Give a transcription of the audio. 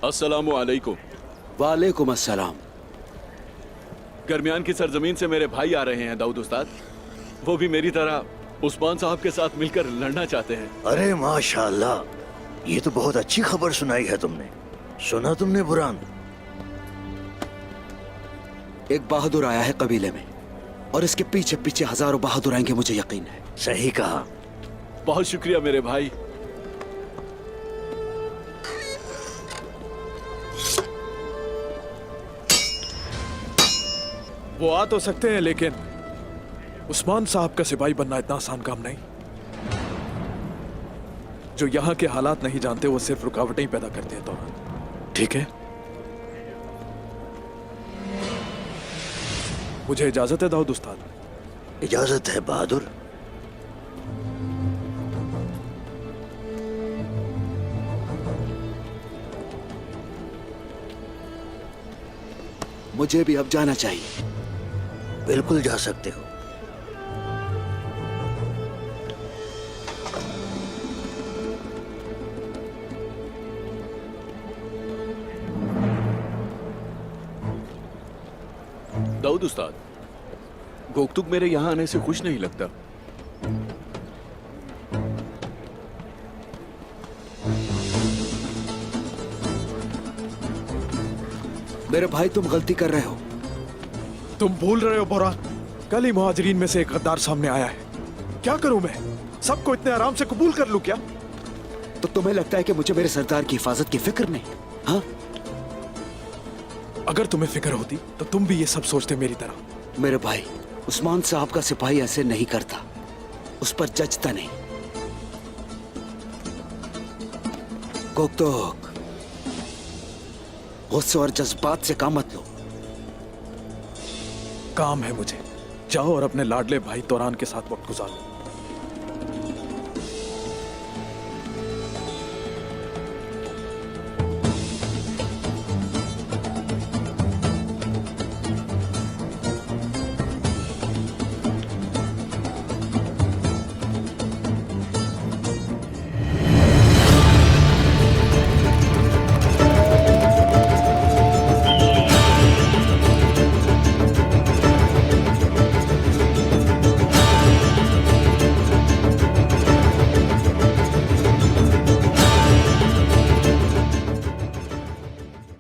अस्सलामु अलैकुम। वालेकुम अस्सलाम। गर्मियान की सरजमीन से मेरे भाई आ रहे हैं दाऊद उस्ताद। वो भी मेरी तरह उस्मान साहब के साथ मिलकर लड़ना चाहते हैं। अरे माशाल्लाह, ये तो बहुत अच्छी खबर सुनाई है तुमने। सुना तुमने बुरहान? एक बहादुर आया है कबीले में और इसके पीछे पीछे हजारों बहादुर आएंगे, मुझे यकीन है। सही कहा। बहुत शुक्रिया मेरे भाई। वो आ तो सकते हैं, लेकिन उस्मान साहब का सिपाही बनना इतना आसान काम नहीं। जो यहां के हालात नहीं जानते वो सिर्फ रुकावटें ही पैदा करते हैं। तो ठीक है, मुझे इजाजत है दाऊद उस्ताद। इजाजत है बहादुर। मुझे भी अब जाना चाहिए। बिल्कुल जा सकते हो। दाऊद उस्ताद, गोकतुक मेरे यहाँ आने से खुश नहीं लगता। मेरे भाई, तुम गलती कर रहे हो। तुम भूल रहे हो बुरहान, कल ही मुहाजिरीन में से एक गद्दार सामने आया है। क्या करूं मैं? सबको इतने आराम से कबूल कर लूं क्या? तो तुम्हें लगता है कि मुझे मेरे सरदार की हिफाजत की फिक्र नहीं? हाँ, अगर तुम्हें फिक्र होती तो तुम भी ये सब सोचते मेरी तरह। मेरे भाई, उस्मान साहब का सिपाही ऐसे नहीं करता, उस पर जजता नहीं। गोकतुक, गुस्से और जज्बात से काम मत लो। काम है मुझे। जाओ और अपने लाडले भाई तोरान के साथ वक्त गुजारो।